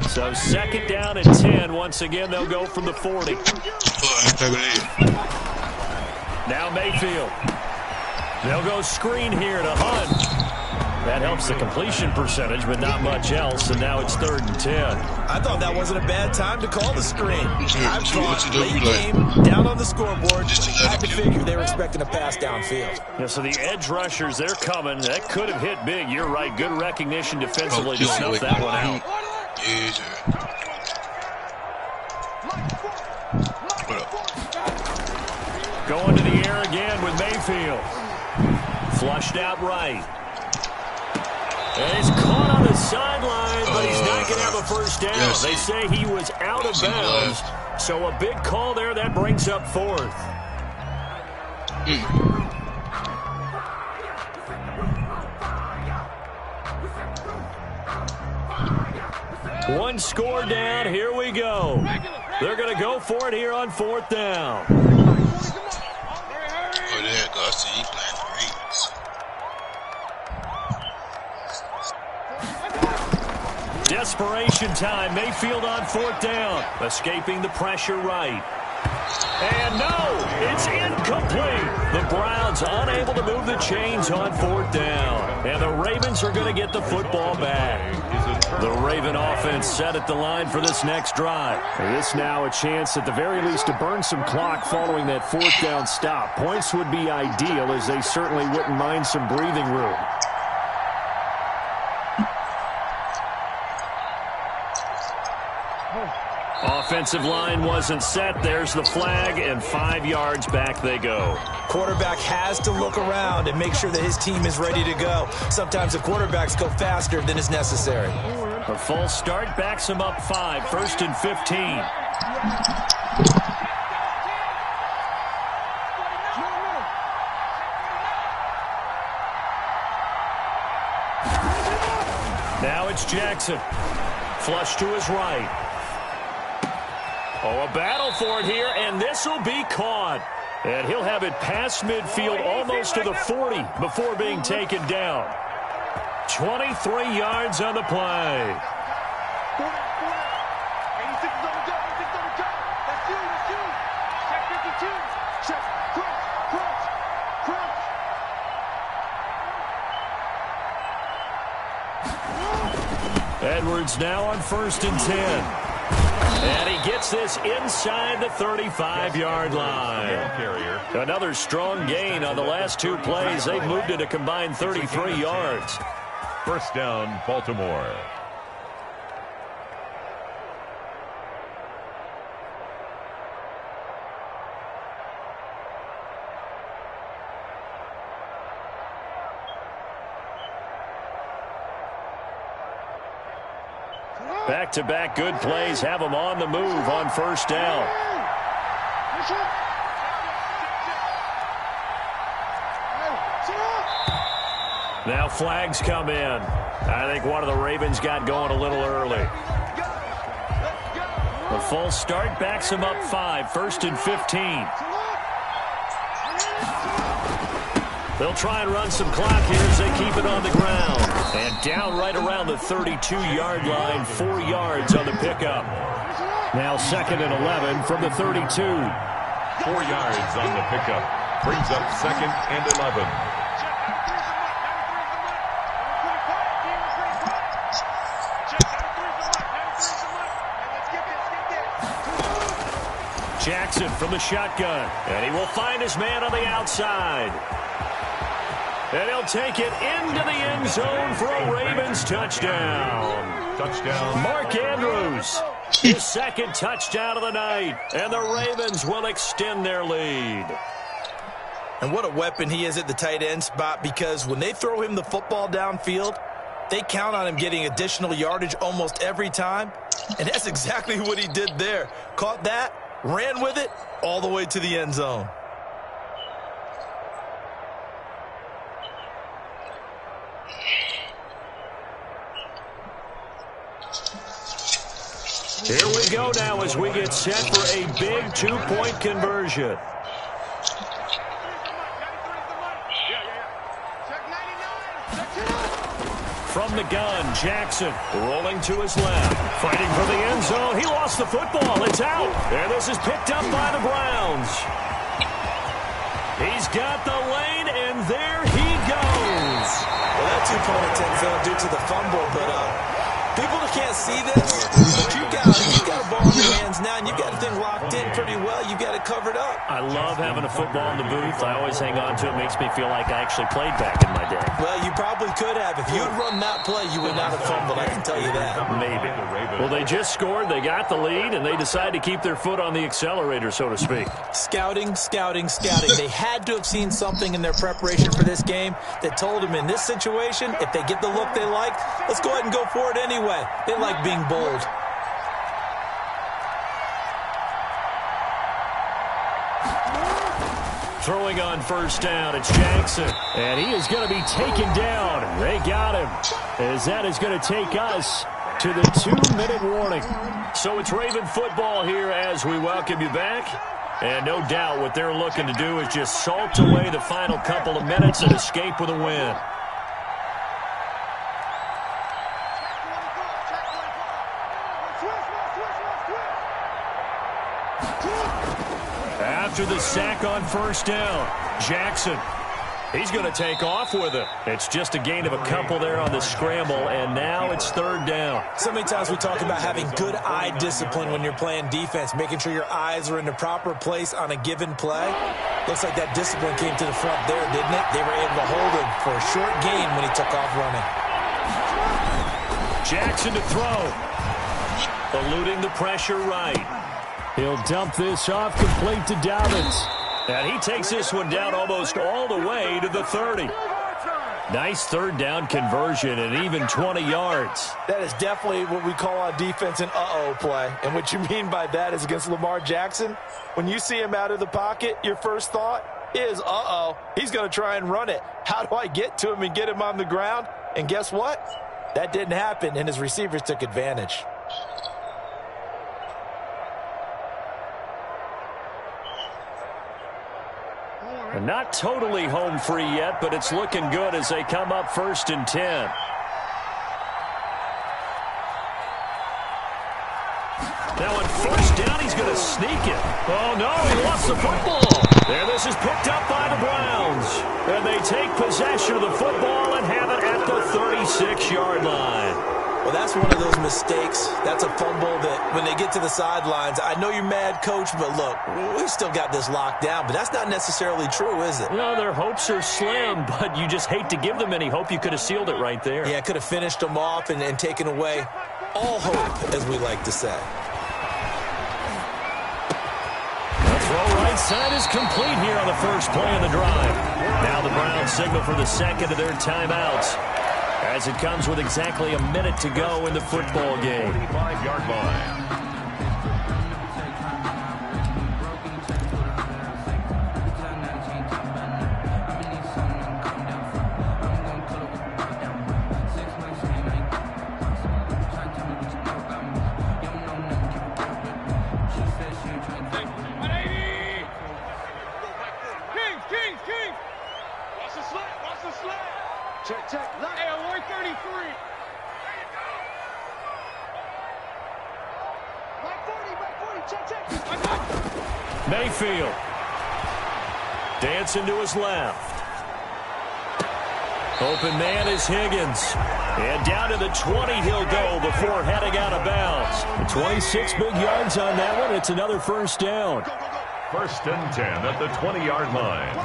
So second down and 10. Once again, they'll go from the 40. Now Mayfield. They'll go screen here to Hunt. That helps the completion percentage, but not much else, and now it's 3rd and 10. I thought that wasn't a bad time to call the screen. I thought late game, down on the scoreboard, had to figure they were expecting a pass downfield. Yeah, so the edge rushers, they're coming. That could have hit big. You're right. Good recognition defensively to snuff that one out. Going to the air again with Mayfield. Flushed out right. And he's caught on the sideline, but he's not going to have a first down. They say he was out of bounds. So a big call there. That brings up 4th. One score down. Here we go. They're going to go for it here on 4th down. Desperation time. Mayfield on 4th down. Escaping the pressure right. And no, it's incomplete. The Browns unable to move the chains on 4th down. And the Ravens are going to get the football back. The Raven offense set at the line for this next drive. And this now a chance at the very least to burn some clock following that 4th down stop. Points would be ideal, as they certainly wouldn't mind some breathing room. Offensive line wasn't set. There's the flag, and 5 yards back they go. Quarterback has to look around and make sure that his team is ready to go. Sometimes the quarterbacks go faster than is necessary. A false start backs him up 5. 1st and 15. Now it's Jackson. Flush to his right. Oh, a battle for it here, and this will be caught. And he'll have it past midfield almost to the 40 before being taken down. 23 yards on the play. Edwards now on 1st and 10. And he gets this inside the 35-yard line. Another strong gain on the last 2 plays. They've moved it a combined 33 yards. 1st down, Baltimore. Back-to-back good plays have them on the move on 1st down. Now flags come in. I think one of the Ravens got going a little early. The false start backs him up 5. 1st and 15. They'll try and run some clock here as they keep it on the ground. And down right around the 32-yard line, 4 yards on the pickup. Now 2nd and 11 from the 32. 4 yards on the pickup. Brings up 2nd and 11. Jackson from the shotgun. And he will find his man on the outside. And he'll take it into the end zone for a Ravens touchdown. Touchdown. Mark Andrews, his 2nd touchdown of the night. And the Ravens will extend their lead. And what a weapon he is at the tight end spot, because when they throw him the football downfield, they count on him getting additional yardage almost every time. And that's exactly what he did there. Caught that, ran with it, all the way to the end zone. Here we go now as we get set for a big 2-point conversion. From From the gun, Jackson rolling to his left. Fighting for the end zone. He lost the football. It's out. And this is picked up by the Browns. He's got the lane, and there he goes. Well, that 2-point attempt failed due to the fumble, but people can't see this, but you got a ball in your hands now, and you got the thing locked in pretty well. You got it covered up. I love having a football in the booth. I always hang on to it. Makes me feel like I actually played back in my day. Well, you probably could have. If you had run that play, you would not have fumbled. I can tell you that. Maybe. Well, they just scored. They got the lead, and they decided to keep their foot on the accelerator, so to speak. Scouting, scouting, scouting. They had to have seen something in their preparation for this game that told them in this situation, if they get the look they like, let's go ahead and go for it anyway. They like being bold. Throwing on first down, it's Jackson. And he is going to be taken down. They got him. As that is going to take us to the 2-minute warning. So it's Raven football here as we welcome you back. And no doubt what they're looking to do is just salt away the final couple of minutes and escape with a win. After the sack on first down, Jackson, he's going to take off with it. It's just a gain of a couple there on the scramble, and now it's third down. So many times we talk about having good eye discipline when you're playing defense, making sure your eyes are in the proper place on a given play. Looks like that discipline came to the front there, didn't it? They were able to hold him for a short gain when he took off running. Jackson to throw. Eluding the pressure right. He'll dump this off complete to Dobbins. And he takes this one down almost all the way to the 30. Nice third down conversion and even 20 yards. That is definitely what we call on defense an uh-oh play. And what you mean by that is against Lamar Jackson, when you see him out of the pocket, your first thought is, uh-oh, he's going to try and run it. How do I get to him and get him on the ground? And guess what? That didn't happen, and his receivers took advantage. Not totally home free yet, but it's looking good as they come up 1st and 10. Now on first down, he's going to sneak it. Oh, no, he lost the football. There, this is picked up by the Browns. And they take possession of the football and have it at the 36-yard line. Well, that's one of those mistakes. That's a fumble that when they get to the sidelines, I know you're mad, Coach, but look, we still got this locked down. But that's not necessarily true, is it? No, their hopes are slim, but you just hate to give them any hope. You could have sealed it right there. Yeah, could have finished them off and taken away all hope, as we like to say. The throw right side is complete here on the first play of the drive. Now the Browns signal for the second of their timeouts, as it comes with exactly a minute to go in the football game. 35-yard line. Check, check. Hey, I'm 133. Back 40, check, check. Mayfield. Dancing to his left. Open man is Higgins. And down to the 20 he'll go before heading out of bounds. 26 big yards on that one. It's another first down. 1st and 10 at the 20-yard line.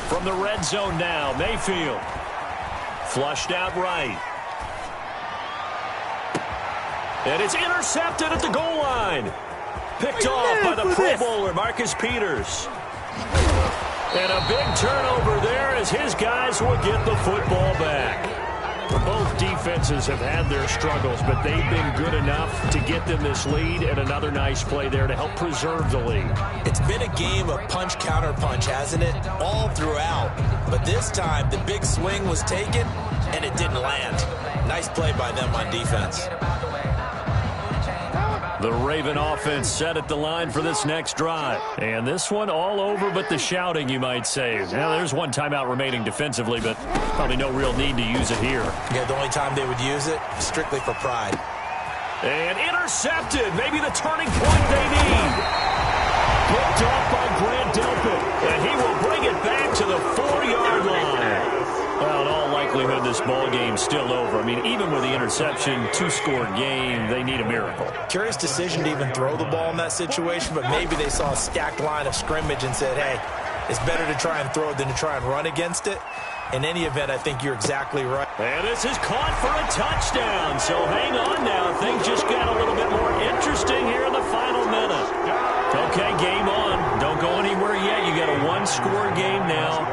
From the red zone now, Mayfield. Flushed out right. And it's intercepted at the goal line. Picked off by the Pro Bowler, Marcus Peters. And a big turnover there as his guys will get the football back. Both defenses have had their struggles, but they've been good enough to get them this lead, and another nice play there to help preserve the lead. It's been a game of punch-counter-punch, hasn't it? All throughout. But this time, the big swing was taken, and it didn't land. Nice play by them on defense. The Raven offense set at the line for this next drive. And this one all over but the shouting, you might say. Now, there's one timeout remaining defensively, but probably no real need to use it here. Yeah, the only time they would use it, strictly for pride. And intercepted. Maybe the turning point they need. Picked off by Grant Delpit. And he will bring it back to the 4-yard line. Well, in all likelihood, this ball game's still over. I mean, even with the interception, 2-score game, they need a miracle. Curious decision to even throw the ball in that situation, but maybe they saw a stacked line of scrimmage and said, hey, it's better to try and throw than to try and run against it. In any event, I think you're exactly right. And this is caught for a touchdown. So hang on now. Things just got a little bit more interesting here in the final minute. Okay, game on. Don't go anywhere yet. You got a 1-score game now.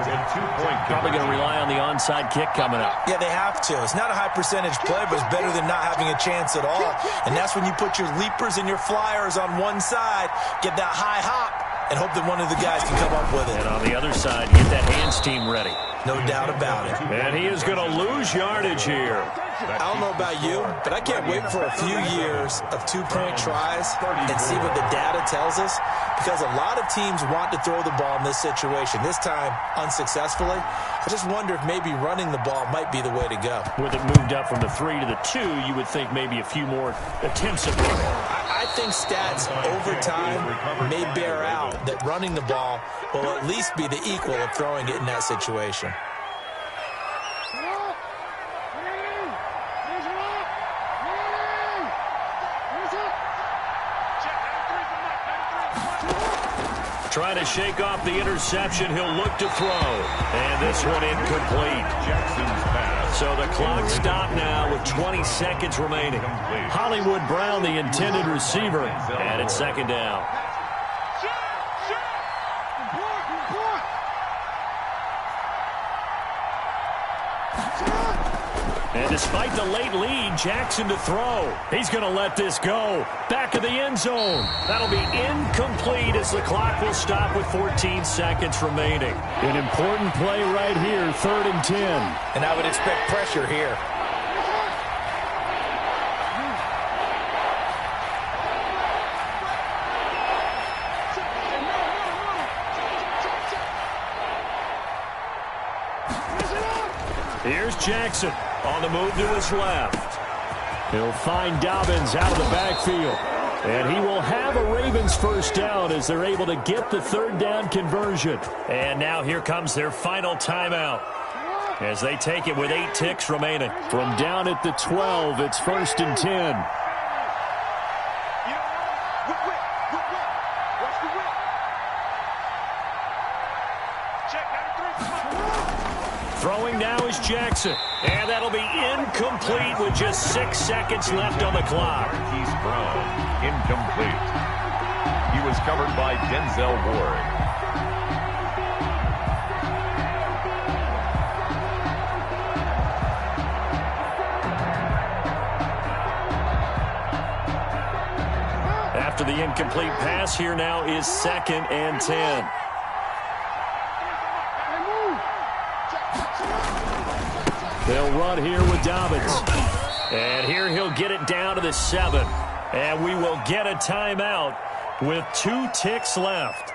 Probably going to rely on the onside kick coming up. Yeah, they have to. It's not a high percentage play, but it's better than not having a chance at all. And that's when you put your leapers and your flyers on one side, get that high hop, and hope that one of the guys can come up with it. And on the other side, get that hands team ready. No doubt about it. And he is going to lose yardage here. I don't know about you, but I can't wait for a few years of 2-point tries and see what the data tells us, because a lot of teams want to throw the ball in this situation, this time unsuccessfully. I just wonder if maybe running the ball might be the way to go. With it moved up from the 3 to the 2, you would think maybe a few more attempts at running. I think stats over time may bear out that running the ball will at least be the equal of throwing it in that situation. Trying to shake off the interception. He'll look to throw. And this one incomplete. Jackson's pass. So the clock stopped now with 20 seconds remaining. Hollywood Brown, the intended receiver, and it's second down. And despite the late lead, Jackson to throw. He's going to let this go. Back of the end zone. That'll be incomplete as the clock will stop with 14 seconds remaining. An important play right here, 3rd and 10. And I would expect pressure here. Here's Jackson on the move to his left. He'll find Dobbins out of the backfield. And he will have a Ravens first down as they're able to get the 3rd down conversion. And now here comes their final timeout as they take it with 8 ticks remaining. From down at the 12, it's 1st and 10. Throwing now is Jackson. And that'll be incomplete with just 6 seconds left on the clock. He's thrown. Incomplete. He was covered by Denzel Ward. After the incomplete pass, here now is 2nd and 10. They'll run here with Dobbins. And here he'll get it down to the 7. And we will get a timeout with 2 ticks left.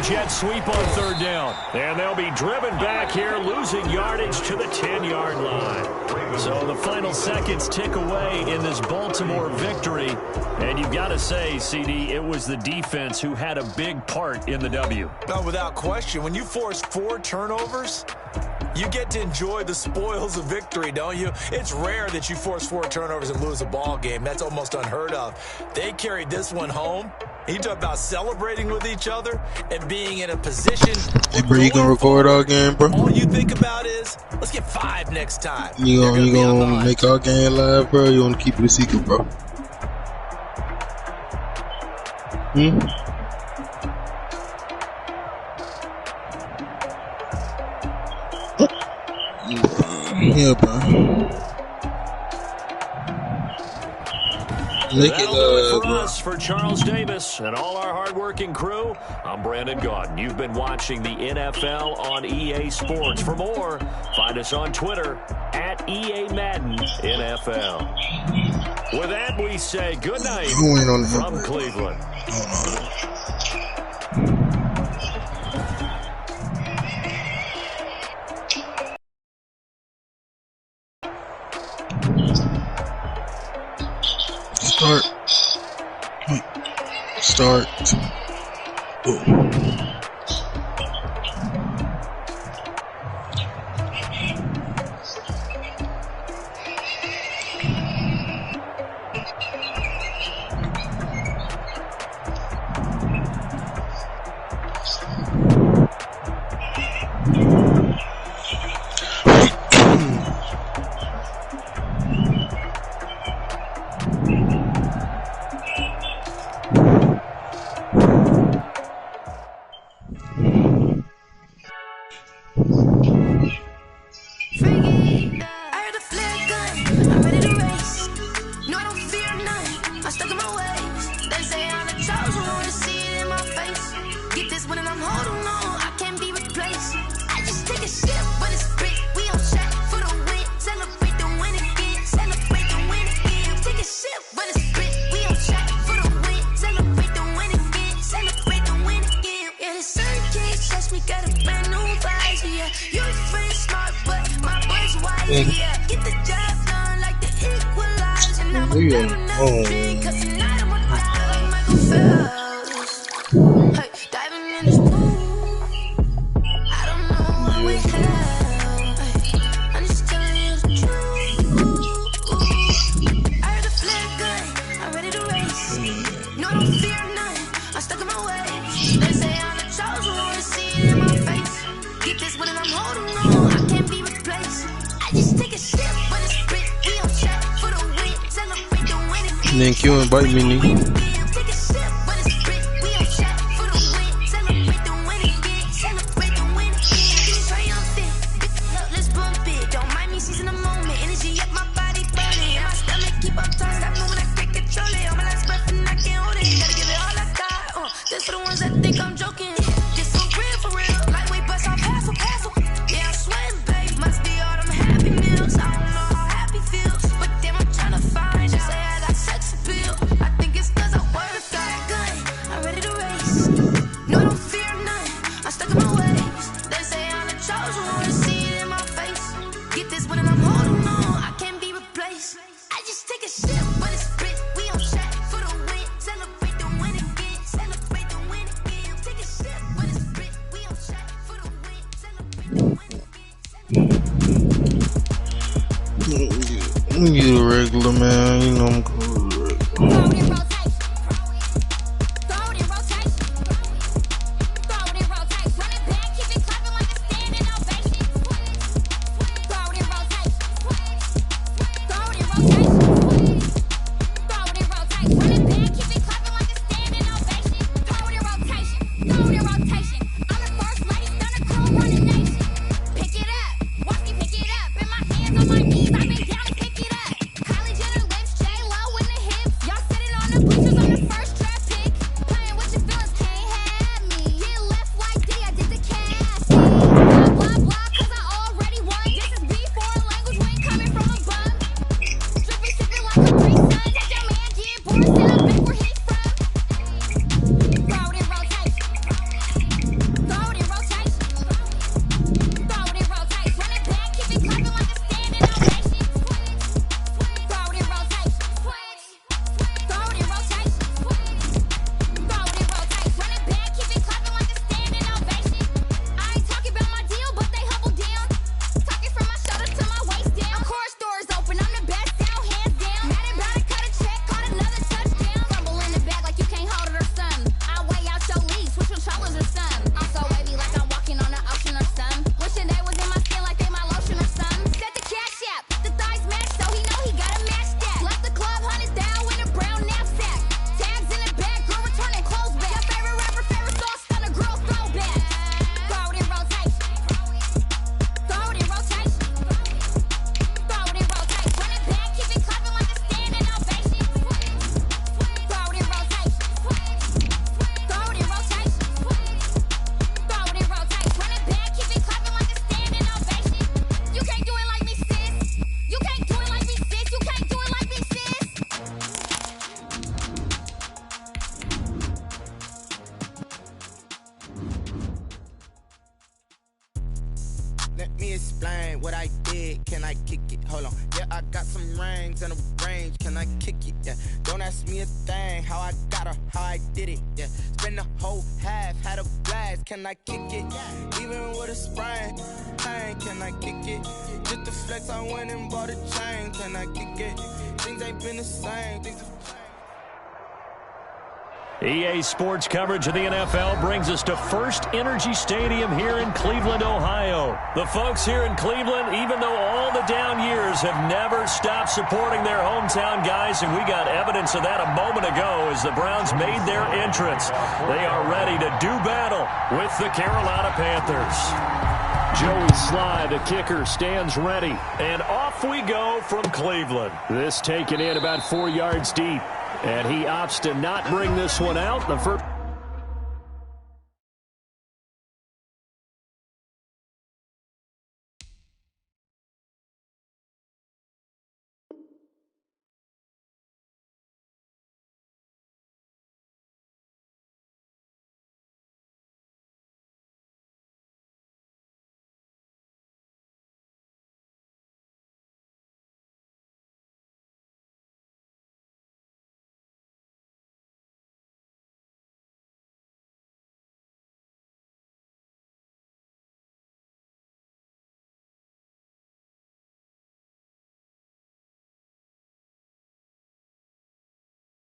Jet sweep on 3rd down. And they'll be driven back here, losing yardage to the 10-yard line. So the final seconds tick away in this Baltimore victory. And you've got to say, CD, it was the defense who had a big part in the W. No, without question. When you force 4 turnovers, you get to enjoy the spoils of victory, don't you? It's rare that you force 4 turnovers and lose a ball game. That's almost unheard of. They carried this one home. You talk about celebrating with each other and being in a position. Hey, bro, you gonna record our game, bro? All you think about is, let's get 5 next time. You gonna make our game live, bro? You wanna keep it a secret, bro? Yeah, bro. Make it That'll do it for bro. us. For Charles Davis and all our hardworking crew, I'm Brandon Gaudin. You've been watching the NFL on EA Sports. For more, find us on Twitter at EA Madden NFL. With that, we say good night from Cleveland. Start. Boom. Thank you, invite me, nigga. You a regular man, you know I'm cool. hold on. Yeah, I got some rings and a range. Can I kick it? Yeah. Don't ask me a thing. How I got her, how I did it. Yeah. Spend the whole half, had a blast. Can I kick it? Even with a sprain, pain. Can I kick it? Just the flex, I went and bought a chain. Can I kick it? Things ain't been the same. EA Sports coverage of the NFL brings us to First Energy Stadium here in Cleveland, Ohio. The folks here in Cleveland, even though all the down years, have never stopped supporting their hometown guys, and we got evidence of that a moment ago as the Browns made their entrance. They are ready to do battle with the Carolina Panthers. Joey Sly, the kicker, stands ready, and off we go from Cleveland. This taken in about 4 yards deep. And he opts to not bring this one out. The first.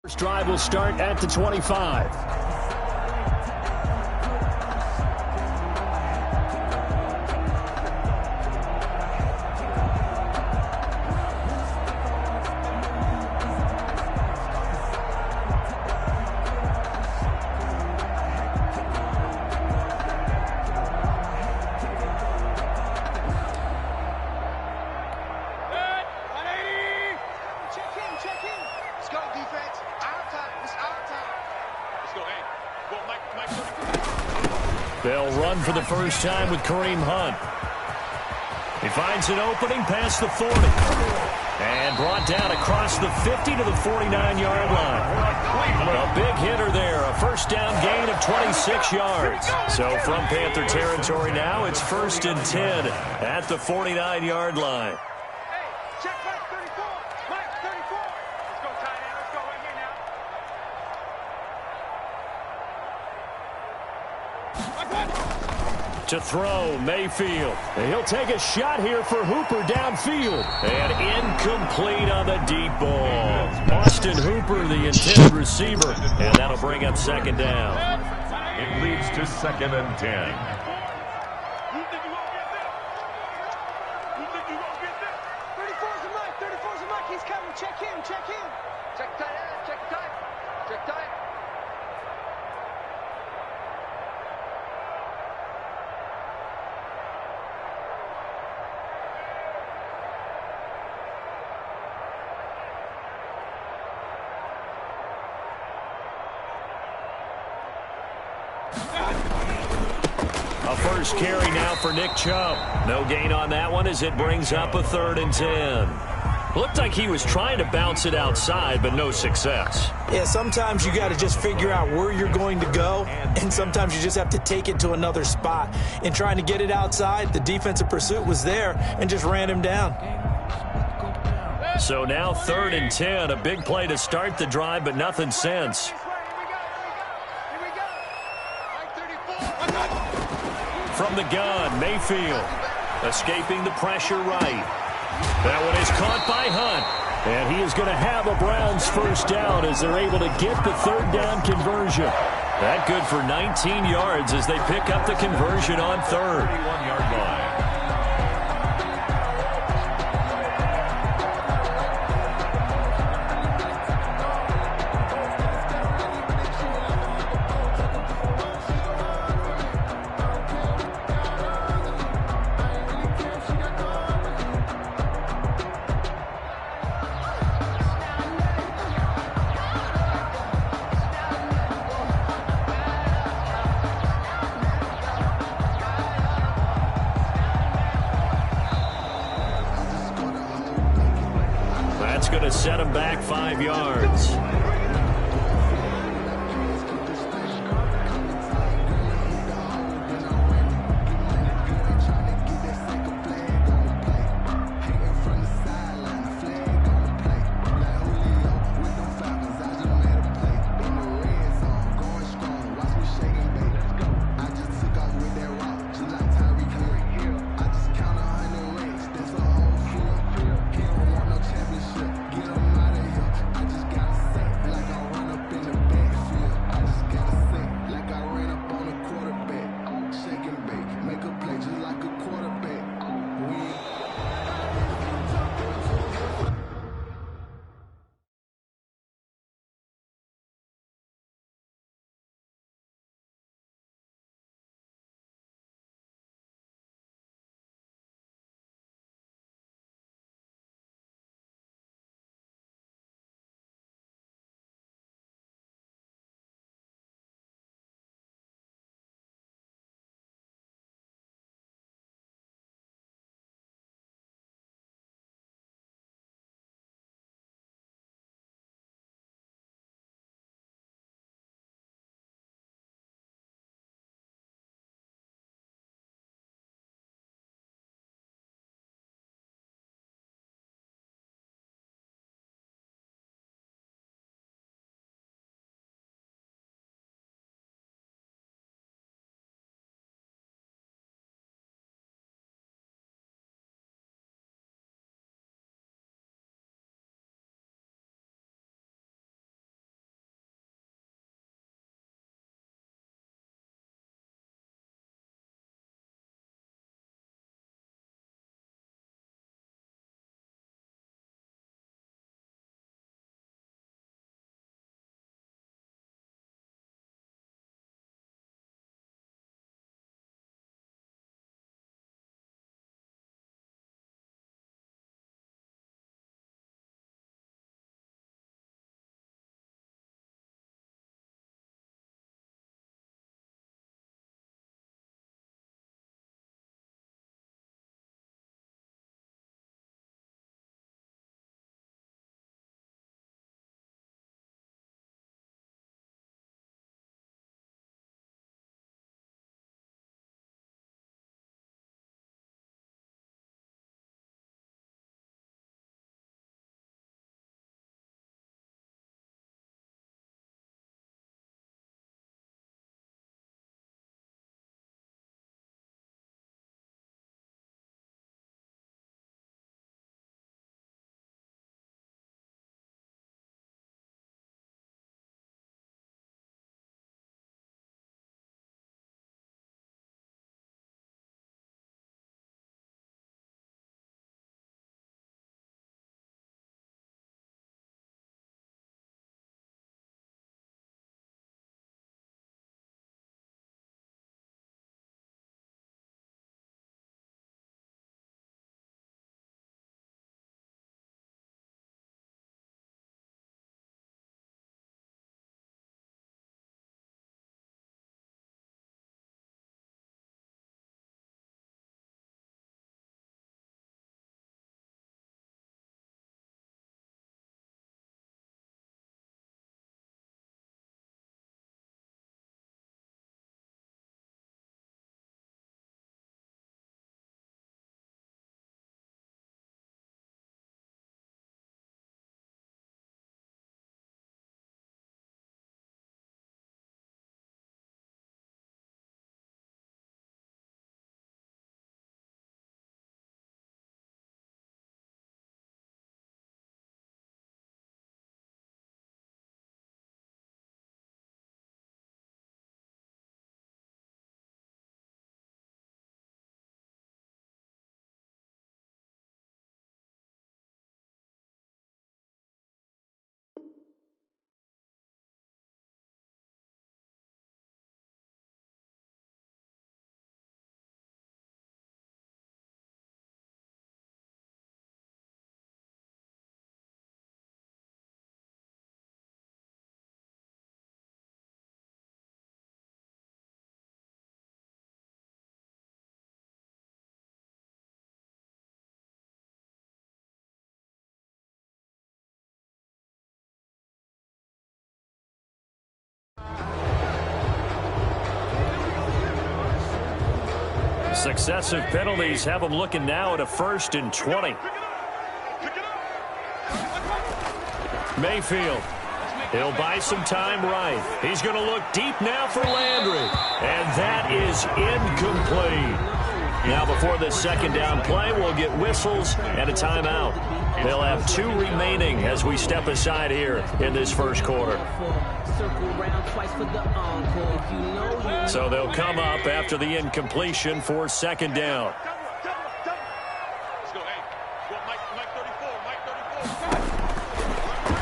First drive will start at the 25. They'll run for the first time with Kareem Hunt. He finds an opening past the 40. And brought down across the 50 to the 49-yard line. A big hitter there, a first down gain of 26 yards. So from Panther territory now, it's 1st and 10 at the 49-yard line. Check Mike 34. Mike 34. Let's go, tight end. Let's go right here now. To throw, Mayfield. He'll take a shot here for Hooper downfield. And incomplete on the deep ball. Austin Hooper, the intended receiver. And that'll bring up 2nd down. It leads to 2nd and 10. You think you won't get this? You think you won't get this? 34's the Mike. 34's the Mike. He's coming. Check him. Check him. Check tight end. Check tight. Check tight. A first carry now for Nick Chubb. No gain on that one as it brings up a 3rd and 10. Looked like he was trying to bounce it outside, but no success. Yeah, sometimes you got to just figure out where you're going to go, and sometimes you just have to take it to another spot. In trying to get it outside, the defensive pursuit was there and just ran him down. So now 3rd and 10, a big play to start the drive, but nothing since. From the gun, Mayfield escaping the pressure right. That one is caught by Hunt. And he is going to have a Browns first down as they're able to get the 3rd down conversion. That good for 19 yards as they pick up the conversion on 3rd. 31-yard line. Going to set him back 5 yards. Successive penalties have them looking now at a 1st and 20. Mayfield. He'll buy some time right. He's going to look deep now for Landry. And that is incomplete. Now before this second down play, we'll get whistles and a timeout. They'll have 2 remaining as we step aside here in this first quarter. So they'll come up after the incompletion for second down.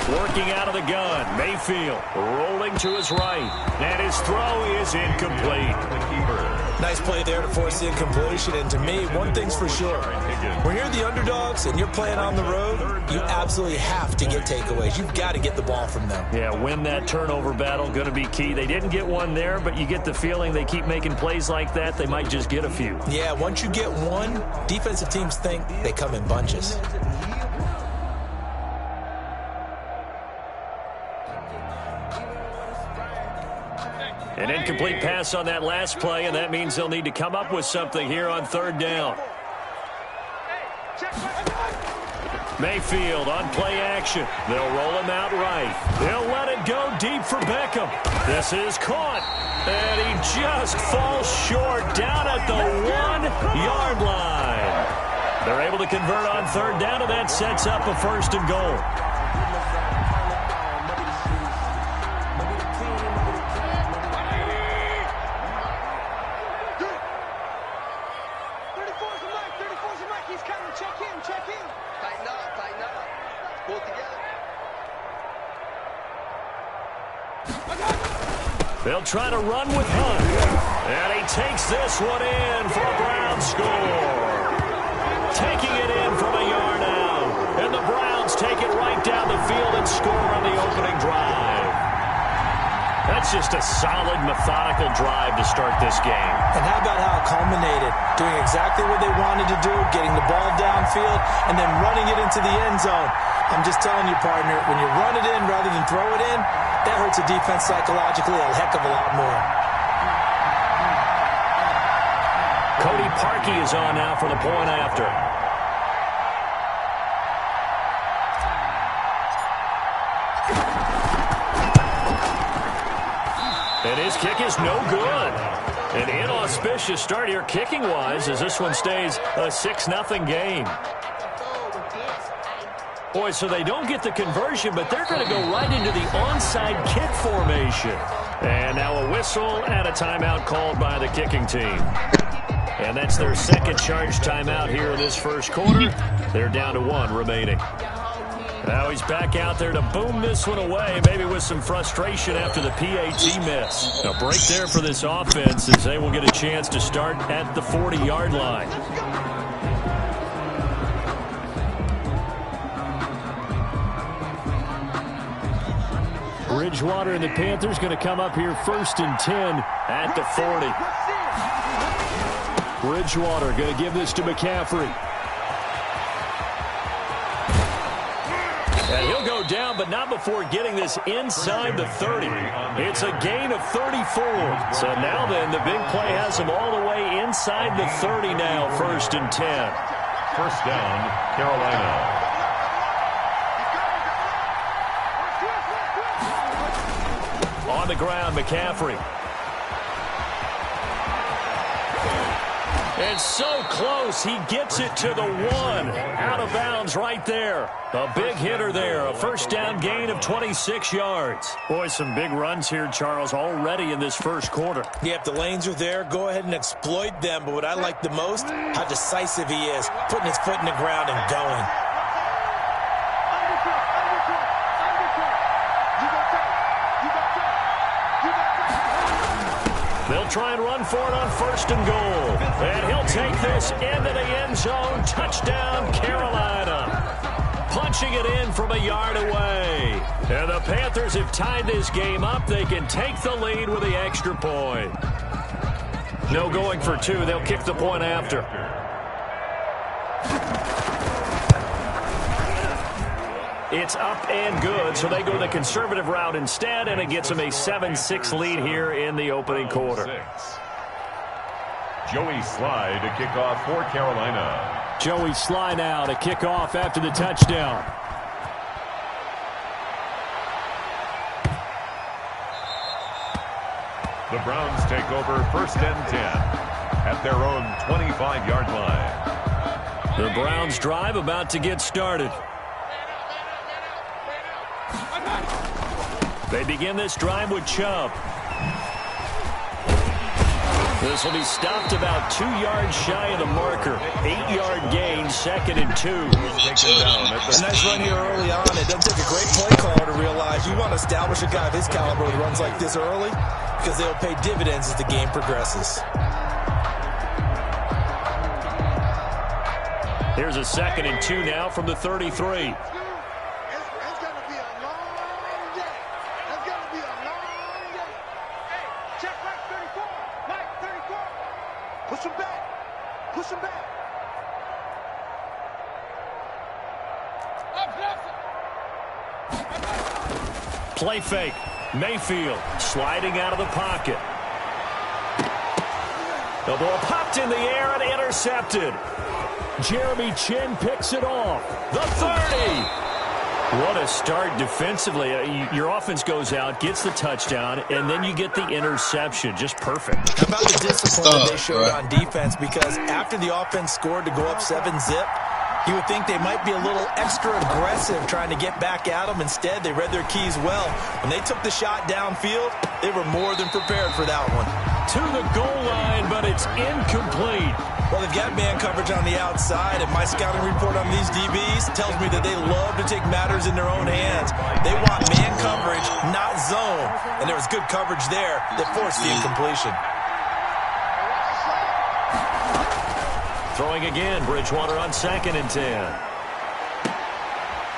Working out of the gun, Mayfield rolling to his right, and his throw is incomplete. Nice play there to force the incompletion, and to me, one thing's for sure. When you're the underdogs and you're playing on the road, you absolutely have to get takeaways. You've got to get the ball from them. Yeah, win that turnover battle, going to be key. They didn't get one there, but you get the feeling they keep making plays like that, they might just get a few. Yeah, once you get one, defensive teams think they come in bunches. An incomplete pass on that last play, and that means they'll need to come up with something here on third down. Mayfield on play action. They'll roll him out right. They'll let it go deep for Beckham. This is caught, and he just falls short down at the 1-yard line. They're able to convert on third down, and that sets up a 1st and goal. They'll try to run with Hunt. And he takes this one in for a Browns score. Taking it in from a yard out. And the Browns take it right down the field and score on the opening drive. That's just a solid, methodical drive to start this game. And how about how it culminated? Doing exactly what they wanted to do, getting the ball downfield, and then running it into the end zone. I'm just telling you, partner, when you run it in rather than throw it in, that hurts a defense psychologically a heck of a lot more. Cody Parkey is on now for the point after. And his kick is no good. An inauspicious start here kicking-wise as this one stays a 6-0 game. Boy, so they don't get the conversion, but they're going to go right into the onside kick formation. And now a whistle and a timeout called by the kicking team. And that's their second charge timeout here in this first quarter. They're down to 1 remaining. Now he's back out there to boom this one away, maybe with some frustration after the PAT miss. A break there for this offense as they will get a chance to start at the 40-yard line. Bridgewater and the Panthers going to come up here 1st and 10 at the 40. Bridgewater going to give this to McCaffrey. And he'll go down, but not before getting this inside the 30. It's a gain of 34. So now then, the big play has him all the way inside the 30 now, 1st and 10. First down, Carolina. On the ground, McCaffrey. And so close, he gets it to the 1. Out of bounds right there. A big hitter there. A first down gain of 26 yards. Boy, some big runs here, Charles, already in this first quarter. Yeah, if the lanes are there, go ahead and exploit them. But what I like the most, how decisive he is, putting his foot in the ground and going. They'll try and run for it on 1st and goal. And he'll take this into the end zone. Touchdown, Carolina. Punching it in from a yard away. And the Panthers have tied this game up. They can take the lead with the extra point. No going for 2. They'll kick the point after. It's up and good, so they go the conservative route instead, and it gets them a 7-6 lead here in the opening quarter. Joey Sly to kick off for Carolina. Joey Sly now to kick off after the touchdown. The Browns take over 1st and 10 at their own 25-yard line. The Browns drive about to get started. They begin this drive with Chubb. This will be stopped about 2 yards shy of the marker. 8-yard gain, 2nd and 2. A nice run here early on. It doesn't take a great play caller to realize you want to establish a guy of his caliber who runs like this early because they'll pay dividends as the game progresses. Here's a 2nd and 2 now from the 33. Push him back. Push him back. Play fake. Mayfield sliding out of the pocket. The ball popped in the air and intercepted. Jeremy Chin picks it off. The 30. What a start defensively. Your offense goes out, gets the touchdown, and then you get the interception. Just perfect. How about the discipline that they showed on defense? Because after the offense scored to go up 7-zip, you would think they might be a little extra aggressive trying to get back at them. Instead, they read their keys well. When they took the shot downfield, they were more than prepared for that one. To the goal line, but it's incomplete. Well, they've got man coverage on the outside, and my scouting report on these DBs tells me that they love to take matters in their own hands. They want man coverage, not zone. And there was good coverage there that forced the incompletion. Throwing again, Bridgewater on 2nd and 10.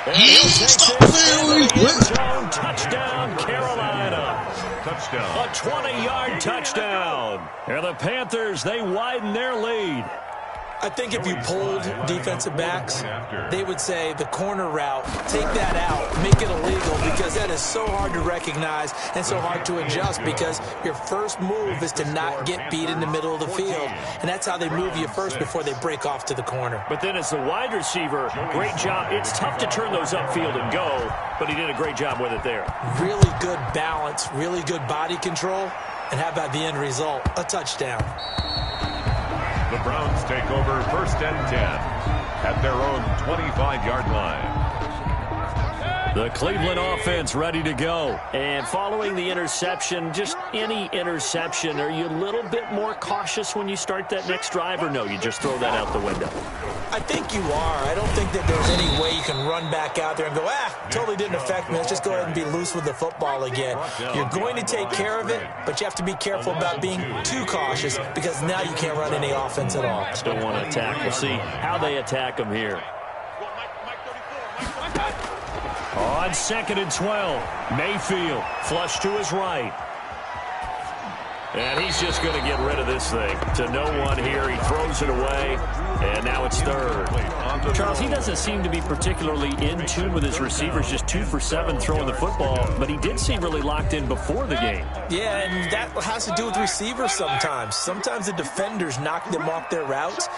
And he'll take this into the end zone. Touchdown, Carolina. Touchdown. A 20-yard touchdown. And the Panthers, they widen their lead. I think if you polled defensive backs, they would say the corner route, take that out, make it illegal, because that is so hard to recognize and so hard to adjust, because your first move is to not get beat in the middle of the field. And that's how they move you first before they break off to the corner. But then as the wide receiver, great job. It's tough to turn those upfield and go, but he did a great job with it there. Really good balance, really good body control. And how about the end result? A touchdown. The Browns take over 1st and 10 at their own 25-yard line. The Cleveland offense ready to go. And following the interception, just any interception, are you a little bit more cautious when you start that next drive, or no, you just throw that out the window? I think you are. I don't think that there's any way you can run back out there and go, totally didn't affect me. Let's just go ahead and be loose with the football again. You're going to take care of it, but you have to be careful about being too cautious, because now you can't run any offense at all. Still want to attack. We'll see how they attack them here. On 2nd and 12, Mayfield flush to his right. And he's just going to get rid of this thing to no one here. He throws it away, and now it's 3rd. Charles, he doesn't seem to be particularly in tune with his receivers, just 2 for 7 throwing the football, but he did seem really locked in before the game. Yeah, and that has to do with receivers sometimes. Sometimes the defenders knock them off their routes,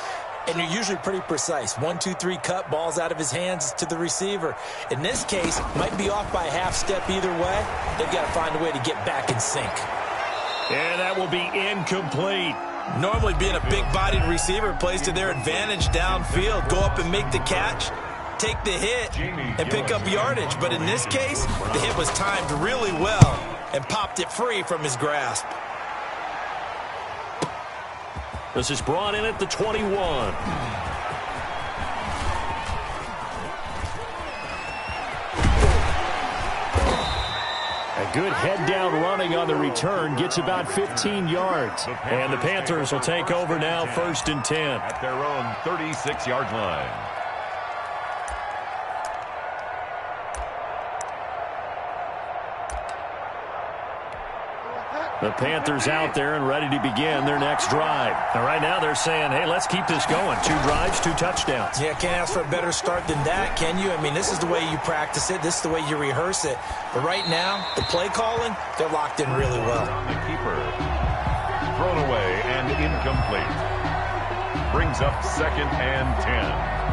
and you're usually pretty precise. 1, 2, 3 cut, balls out of his hands to the receiver. In this case, might be off by a half step either way. They've got to find a way to get back in sync. And that will be incomplete. Normally being a big-bodied receiver plays to their advantage downfield. Go up and make the catch, take the hit, and pick up yardage. But in this case, the hit was timed really well and popped it free from his grasp. This is brought in at the 21. A good head-down running on the return gets about 15 yards. And the Panthers will take over now, 1st and 10. At their own 36-yard line. The Panthers out there and ready to begin their next drive. And right now they're saying, hey, let's keep this going. 2 drives, 2 touchdowns. Yeah, can't ask for a better start than that, can you? I mean, this is the way you practice it. This is the way you rehearse it. But right now, the play calling, they're locked in really well. The keeper. thrown away and incomplete. Brings up 2nd and 10.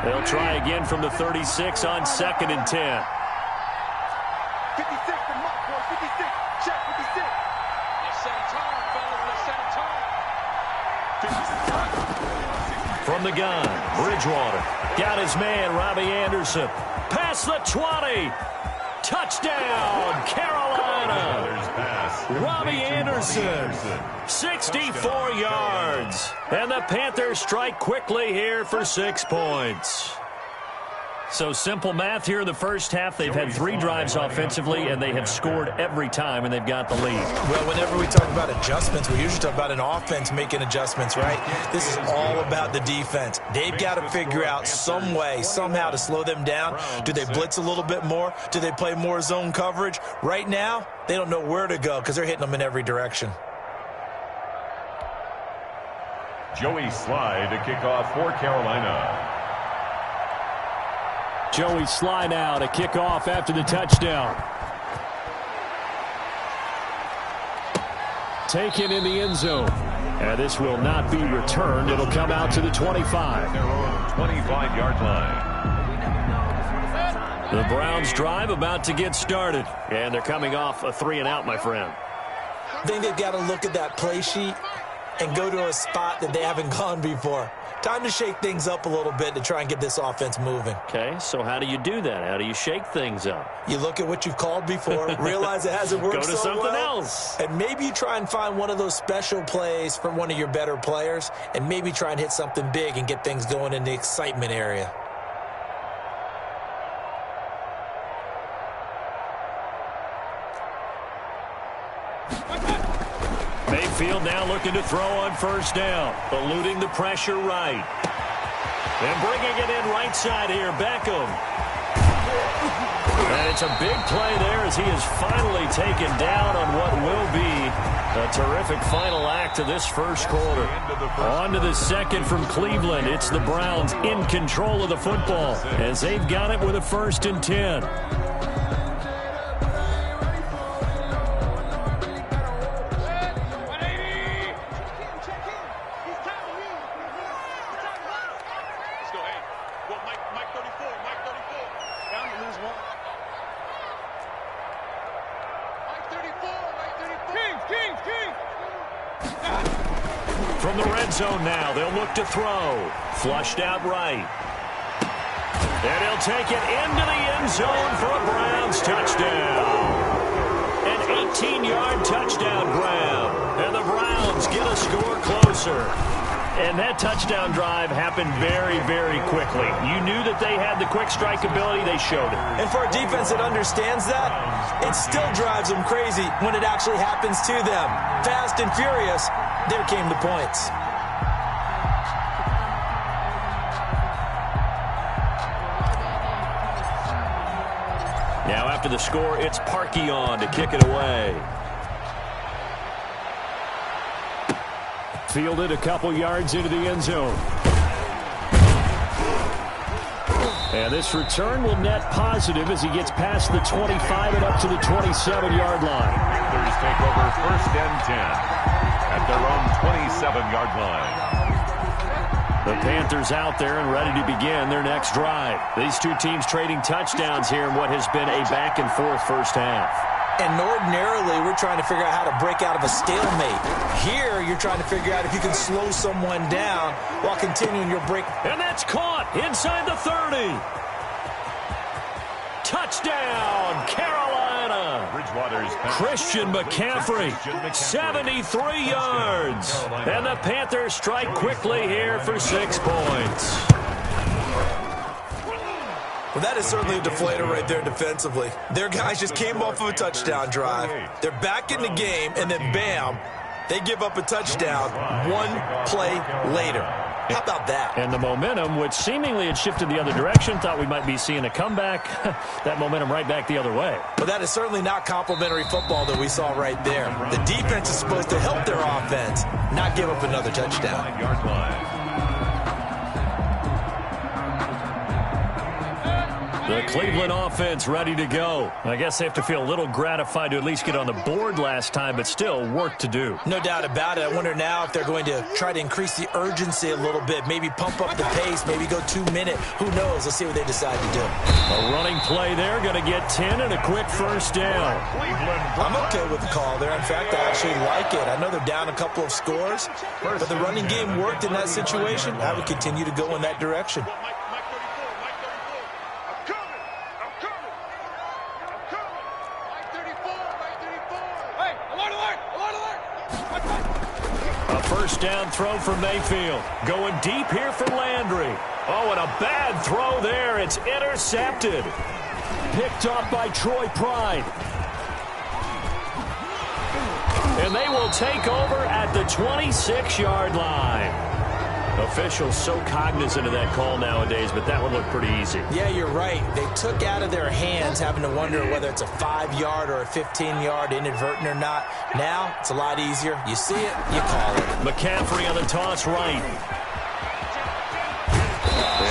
They'll try again from the 36 on 2nd and 10. 56 from Mark, boy. 56. Check 56. Let's set a tone, fellas. Let's set a tone. From the gun, Bridgewater. Got his man, Robbie Anderson. Past the 20. Touchdown, Carolina. Robbie Anderson, 64 yards. And the Panthers strike quickly here for 6 points. So simple math here in the first half. They've had 3 drives offensively, and they have scored every time, and they've got the lead. Well, whenever we talk about adjustments, we usually talk about an offense making adjustments, right? This is all about the defense. They've got to figure out some way, somehow to slow them down. Do they blitz a little bit more? Do they play more zone coverage? Right now, they don't know where to go because they're hitting them in every direction. Joey Slye to kick off for Carolina. Joey Slye now to kick off after the touchdown. Taken in the end zone. And this will not be returned. It'll come out to the 25. Their own 25-yard line. The Browns drive about to get started. And they're coming off a 3-and-out, my friend. I think they've got to look at that play sheet and go to a spot that they haven't gone before. Time to shake things up a little bit to try and get this offense moving. Okay, so how do you do that? How do you shake things up? You look at what you've called before, realize it hasn't worked so well. Go to something else. And maybe you try and find one of those special plays from one of your better players, and maybe try and hit something big and get things going in the excitement area. Mayfield now looking to throw on first down, eluding the pressure right. And bringing it in right side here, Beckham. And it's a big play there as he is finally taken down on what will be a terrific final act of this first quarter. On to the second from Cleveland. It's the Browns in control of the football as they've got it with a 1st and 10. From the red zone now, they'll look to throw. Flushed out right. And he'll take it into the end zone for a Browns touchdown. An 18-yard touchdown grab. And the Browns get a score closer. And that touchdown drive happened very, very quickly. You knew that they had the quick strike ability. They showed it. And for a defense that understands that, it still drives them crazy when it actually happens to them. Fast and furious, there came the points. Now after the score, it's Parkey on to kick it away. Fielded a couple yards into the end zone. And this return will net positive as he gets past the 25 and up to the 27-yard line. Panthers take over 1st and 10 at their own 27-yard line. The Panthers out there and ready to begin their next drive. These two teams trading touchdowns here in what has been a back-and-forth first half. And ordinarily, we're trying to figure out how to break out of a stalemate. Here, you're trying to figure out if you can slow someone down while continuing your break. And that's caught inside the 30. Touchdown, Carolina. Christian McCaffrey, 73 yards. And the Panthers strike quickly here for 6 points. Well, that is certainly a deflator right there defensively. Their guys just came off of a touchdown drive. They're back in the game, and then bam, they give up a touchdown 1 play later. How about that? And the momentum, which seemingly had shifted the other direction, thought we might be seeing a comeback. That momentum right back the other way. But that is certainly not complimentary football that we saw right there. The defense is supposed to help their offense, not give up another touchdown. The Cleveland offense ready to go. I guess they have to feel a little gratified to at least get on the board last time, but still work to do. No doubt about it. I wonder now if they're going to try to increase the urgency a little bit, maybe pump up the pace, maybe go 2-minute. Who knows? Let's see what they decide to do. A running play there, going to get 10 and a quick first down. I'm okay with the call there. In fact, I actually like it. I know they're down a couple of scores, but the running game worked in that situation. I would continue to go in that direction. A first down throw for Mayfield. Going deep here for Landry. Oh, and a bad throw there. It's intercepted. Picked off by Troy Pride. And they will take over at the 26-yard line. Officials so cognizant of that call nowadays, but that one looked pretty easy. Yeah, you're right. They took out of their hands having to wonder whether it's a 5-yard or a 15-yard inadvertent or not. Now, it's a lot easier. You see it, you call it. McCaffrey on the toss right.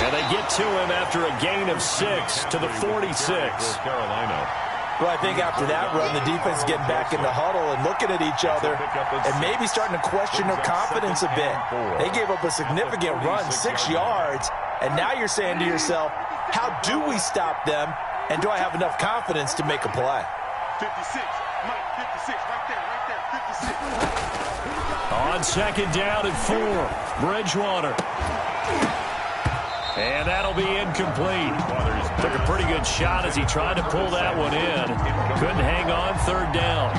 And they get to him after a gain of 6 to the 46. Carolina. Well, I think after that run, the defense getting back in the huddle and looking at each other and maybe starting to question their confidence a bit. They gave up a significant run, 6 yards, and now you're saying to yourself, how do we stop them, and do I have enough confidence to make a play? 56, Mike, 56, right there, 56. On second down at 4, Bridgewater. And that'll be incomplete. Took a pretty good shot as he tried to pull that one in. Couldn't hang on, third down.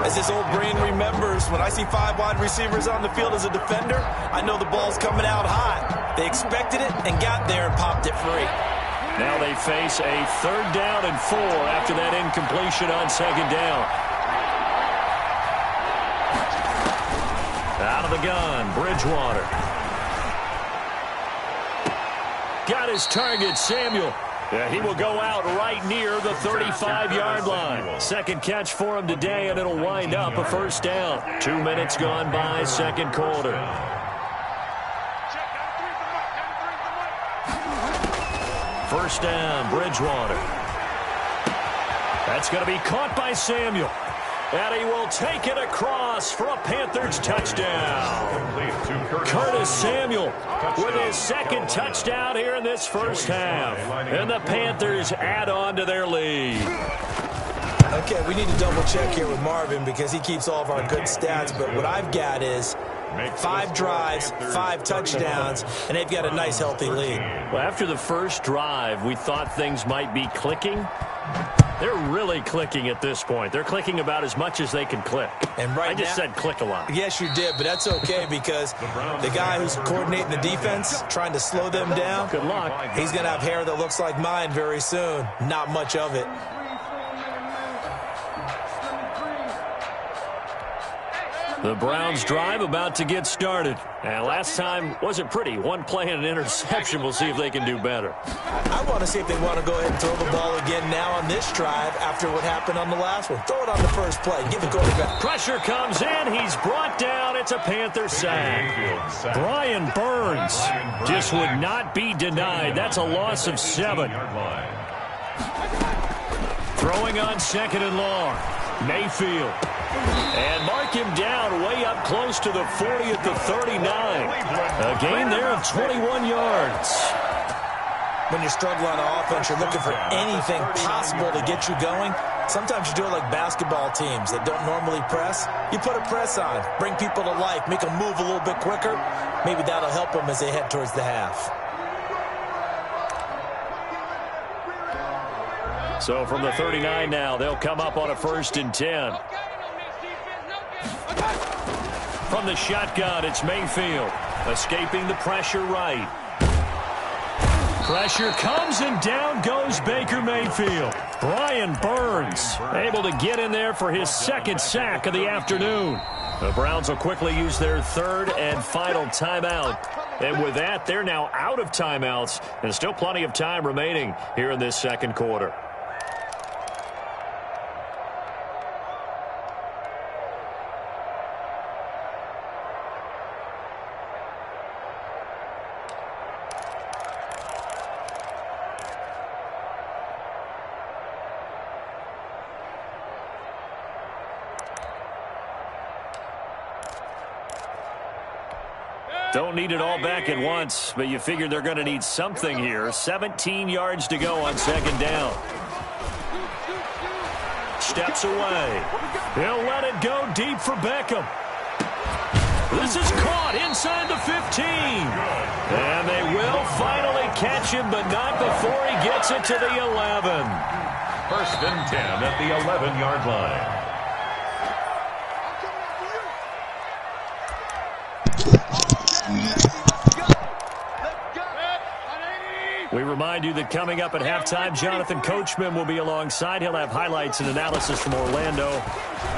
As his old brain remembers, when I see 5 wide receivers on the field as a defender, I know the ball's coming out hot. They expected it and got there and popped it free. Now they face a third down and 4 after that incompletion on second down. Out of the gun, Bridgewater. Got his target, Samuel. Yeah, he will go out right near the 35-yard line. Second catch for him today, and it'll wind up a first down. 2 minutes gone by, second quarter. First down, Bridgewater. That's going to be caught by Samuel. And he will take it across for a Panthers touchdown. Curtis Samuel with his second touchdown here in this first half. And the Panthers add on to their lead. Okay, we need to double check here with Marvin because he keeps all of our good stats. But what I've got is 5 drives, 5 touchdowns, and they've got a nice, healthy lead. Well, after the first drive, we thought things might be clicking. They're really clicking at this point. They're clicking about as much as they can click. And right I just said click a lot. Yes, you did, but that's okay because the guy who's coordinating the defense, trying to slow them down, good luck. He's going to have hair that looks like mine very soon. Not much of it. The Browns drive about to get started. And last time wasn't pretty. One play and an interception. We'll see if they can do better. I want to see if they want to go ahead and throw the ball again now on this drive after what happened on the last one. Throw it on the first play. Give the quarterback. Pressure comes in. He's brought down. It's a Panther sack. Brian Burns just would not be denied. That's a loss of 7. Throwing on second and long. Mayfield. And mark him down way up close to the 40 at the 39. A gain there of 21 yards. When you struggle on offense, you're looking for anything possible to get you going. Sometimes you do it like basketball teams that don't normally press. You put a press on, bring people to life, make them move a little bit quicker. Maybe that'll help them as they head towards the half. So from the 39 now, they'll come up on a 1st and 10. From the shotgun, it's Mayfield. Escaping the pressure right. Pressure comes and down goes Baker Mayfield. Brian Burns able to get in there for his second sack of the afternoon. The Browns will quickly use their 3rd and final timeout. And with that, they're now out of timeouts. And still plenty of time remaining here in this second quarter. Don't need it all back at once, but you figure they're going to need something here. 17 yards to go on second down. Steps away. He'll let it go deep for Beckham. This is caught inside the 15. And they will finally catch him, but not before he gets it to the 11. First and 10 at the 11-yard line. We remind you that coming up at halftime, Jonathan Coachman will be alongside. He'll have highlights and analysis from Orlando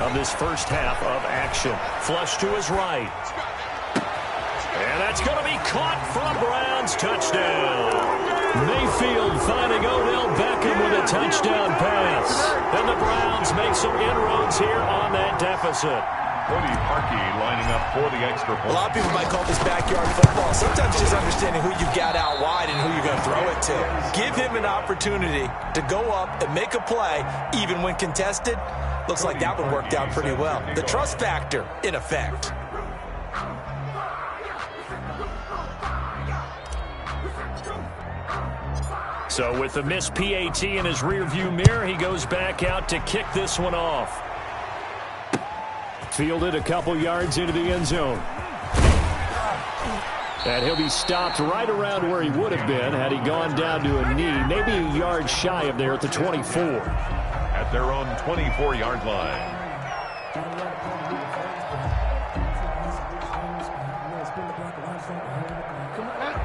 of this first half of action. Flush to his right. And that's going to be caught for a Browns touchdown. Mayfield finding Odell Beckham with a touchdown pass. And the Browns make some inroads here on that deficit. Cody Parkey lining up for the extra point. A lot of people might call this backyard football. Sometimes just understanding who you got out wide and who you're going to throw it to. Give him an opportunity to go up and make a play, even when contested. Looks like that one worked out pretty well. The trust factor in effect. So with the missed PAT in his rearview mirror, he goes back out to kick this one off. Fielded a couple yards into the end zone. And he'll be stopped right around where he would have been had he gone down to a knee, maybe a yard shy of there at the 24. At their own 24-yard line.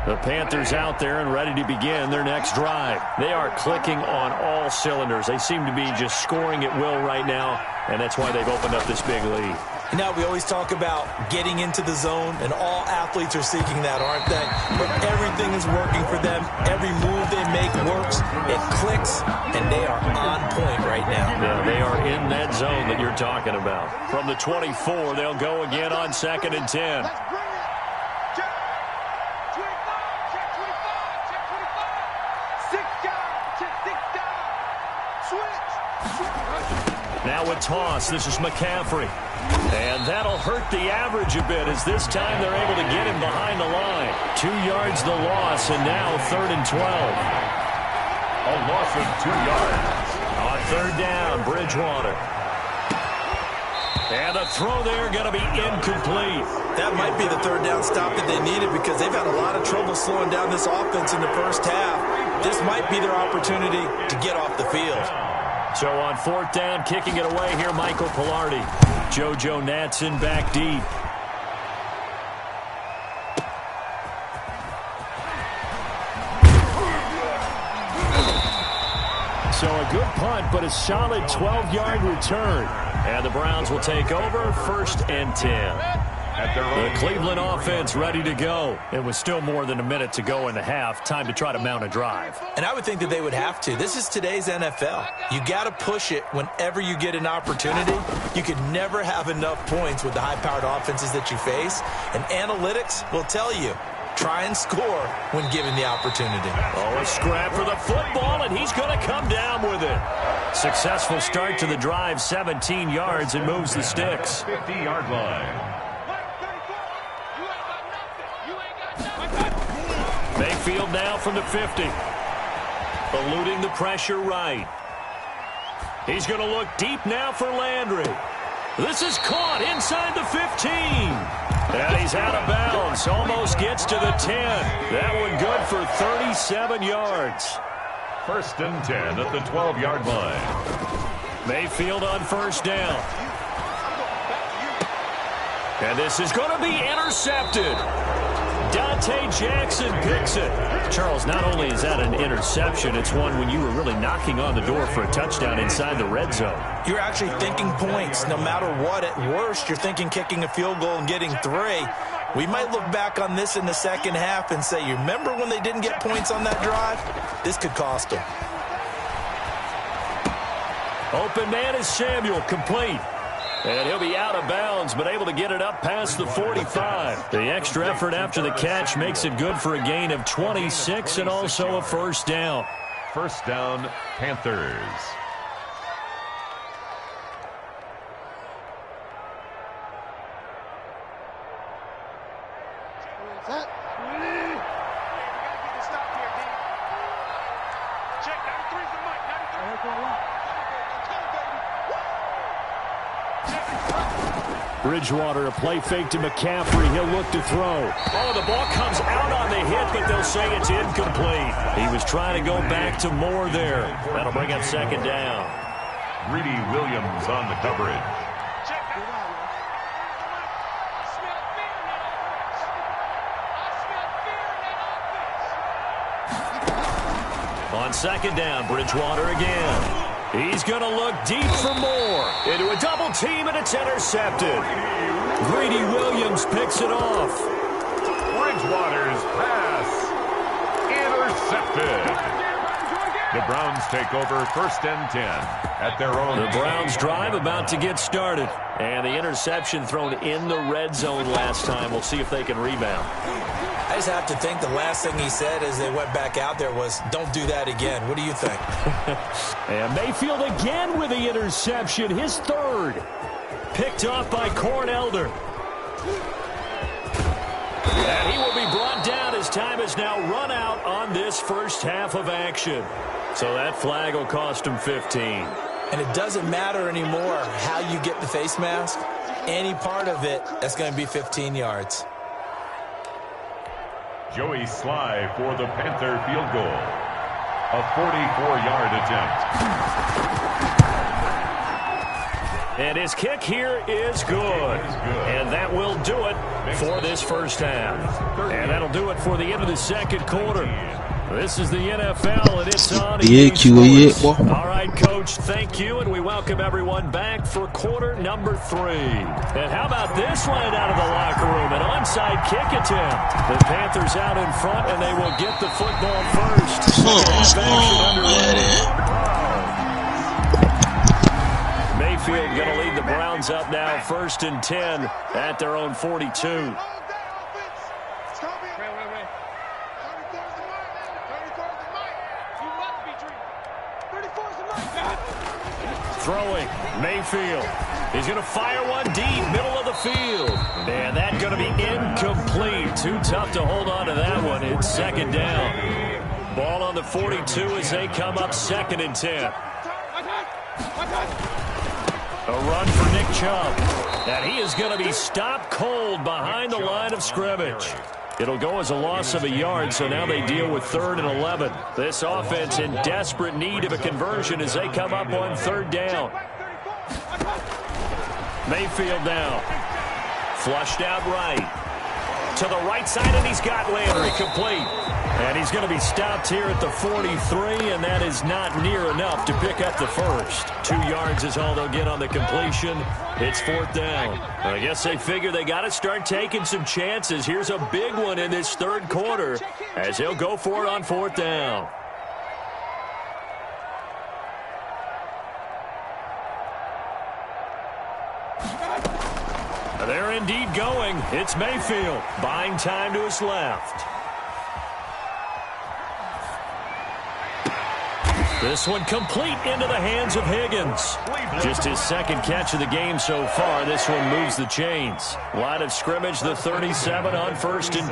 The Panthers out there and ready to begin their next drive. They are clicking on all cylinders. They seem to be just scoring at will right now, and that's why they've opened up this big lead. Now, we always talk about getting into the zone, and all athletes are seeking that, aren't they? But everything is working for them. Every move they make works. It clicks, and they are on point right now. Yeah, they are in that zone that you're talking about. From the 24, they'll go again on 2nd and 10. Now a toss. This is McCaffrey. And that'll hurt the average a bit as this time they're able to get him behind the line. 2 yards the loss, and now 3rd and 12. A loss of 2 yards. On 3rd down, Bridgewater. And a throw there going to be incomplete. That might be the 3rd down stop that they needed because they've had a lot of trouble slowing down this offense in the first half. This might be their opportunity to get off the field. So on 4th down, kicking it away here, Michael Pilardi. JoJo Natson back deep. So a good punt, but a solid 12-yard return. And the Browns will take over 1st and 10. The Cleveland offense ready to go. It was still more than a minute to go in the half. Time to try to mount a drive. And I would think that they would have to. This is today's NFL. You got to push it whenever you get an opportunity. You can never have enough points with the high-powered offenses that you face. And analytics will tell you, try and score when given the opportunity. Oh, a scrap for the football, and he's going to come down with it. Successful start to the drive, 17 yards, and moves the sticks. 50-yard line. Mayfield now from the 50. Eluding the pressure right. He's going to look deep now for Landry. This is caught inside the 15. And he's out of bounds. Almost gets to the 10. That one good for 37 yards. 1st and 10 at the 12-yard line. Mayfield on 1st down. And this is going to be intercepted. Dante Jackson picks it. Charles, not only is that an interception, it's one when you were really knocking on the door for a touchdown inside the red zone. You're actually thinking points. No matter what, at worst, you're thinking kicking a field goal and getting 3. We might look back on this in the second half and say, you remember when they didn't get points on that drive? This could cost them. Open man is Samuel, complete. And he'll be out of bounds, but able to get it up past the 45. The extra effort after the catch makes it good for a gain of 26 and also a 1st down. 1st down, Panthers. Bridgewater, a play fake to McCaffrey. He'll look to throw. Oh, the ball comes out on the hit, but they'll say it's incomplete. He was trying to go back to Moore there. That'll bring up second down. Greedy Williams on the coverage. On second down, Bridgewater again. He's going to look deep for Moore. Into a double team, and it's intercepted. Greedy Williams picks it off. Bridgewater's pass intercepted. The Browns take over 1st and 10 at their own. The Browns drive about to get started. And the interception thrown in the red zone last time. We'll see if they can rebound. I just have to think the last thing he said as they went back out there was, don't do that again. What do you think? And Mayfield again with the interception, his third. Picked off by Cornelder. And he will be brought down as time has now run out on this first half of action. So that flag will cost him 15. And it doesn't matter anymore how you get the face mask. Any part of it, that's going to be 15 yards. Joey Sly for the Panther field goal. A 44-yard attempt. And his kick here is good. And that will do it for this first half. And that'll do it for the end of the second quarter. This is the NFL, and it's on. All right, Coach, thank you, and we welcome everyone back for quarter number 3. And how about this one out of the locker room? An onside kick attempt. The Panthers out in front, and they will get the football first. Mayfield going to lead the Browns up now, 1st and 10 at their own 42. Throwing, Mayfield. He's going to fire one deep, middle of the field. And that's going to be incomplete. Too tough to hold on to that one. It's second down. Ball on the 42 as they come up 2nd and 10. A run for Nick Chubb. And he is going to be stopped cold behind the line of scrimmage. It'll go as a loss of a yard, so now they deal with 3rd and 11. This offense in desperate need of a conversion as they come up on 3rd down. Mayfield now. Flushed out right. To the right side, and he's got Landry complete. And he's going to be stopped here at the 43, and that is not near enough to pick up the first. 2 yards is all they'll get on the completion. It's 4th down. I guess they figure they got to start taking some chances. Here's a big one in this 3rd quarter as they'll go for it on 4th down. They're indeed going. It's Mayfield buying time to his left. This one complete into the hands of Higgins. Just his 2nd catch of the game so far. This one moves the chains. Line of scrimmage, the 37 on 1st and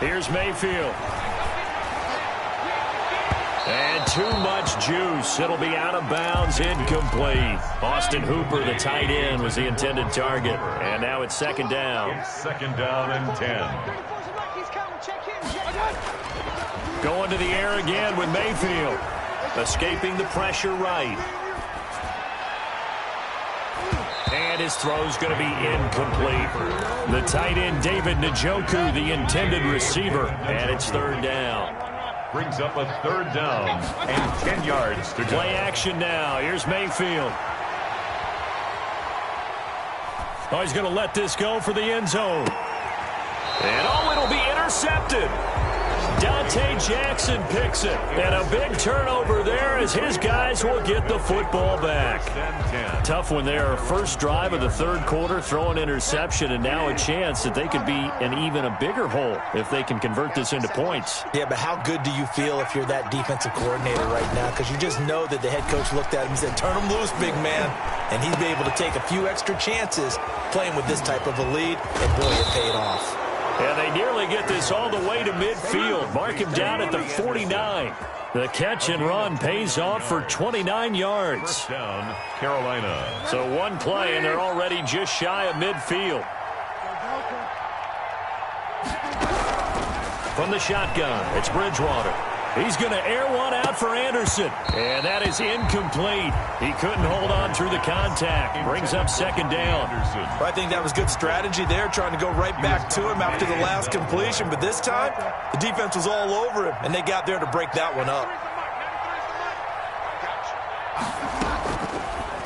10. Here's Mayfield. And too much juice. It'll be out of bounds, incomplete. Austin Hooper, the tight end, was the intended target. And now it's 2nd down. It's 2nd down and 10. Going to the air again with Mayfield. Escaping the pressure right. And his throw's going to be incomplete. The tight end, David Njoku, the intended receiver. And it's 3rd down. Brings up a 3rd down and 10 yards to go. Play action now. Here's Mayfield. Oh, he's going to let this go for the end zone. And oh, it'll be intercepted. Dante Jackson picks it. And a big turnover there as his guys will get the football back. Tough one there. First drive of the third quarter, throw an interception, and now a chance that they could be in even a bigger hole if they can convert this into points. Yeah, but how good do you feel if you're that defensive coordinator right now? Because you just know that the head coach looked at him and said, turn him loose, big man. And he's been able to take a few extra chances playing with this type of a lead, and boy, it paid off. And they nearly get this all the way to midfield. Mark him down at the 49. The catch and run pays off for 29 yards. First down, Carolina. So one play, and they're already just shy of midfield. From the shotgun, it's Bridgewater. He's going to air one out for Anderson. And that is incomplete. He couldn't hold on through the contact. Brings up second down. Well, I think that was good strategy there, trying to go right back to him after the last completion. But this time, the defense was all over him, and they got there to break that one up.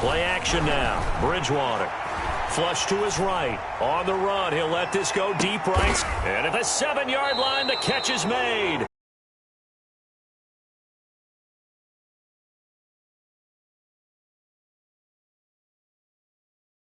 Play action now. Bridgewater. Flush to his right. On the run, he'll let this go deep right. And at the 7-yard line, the catch is made.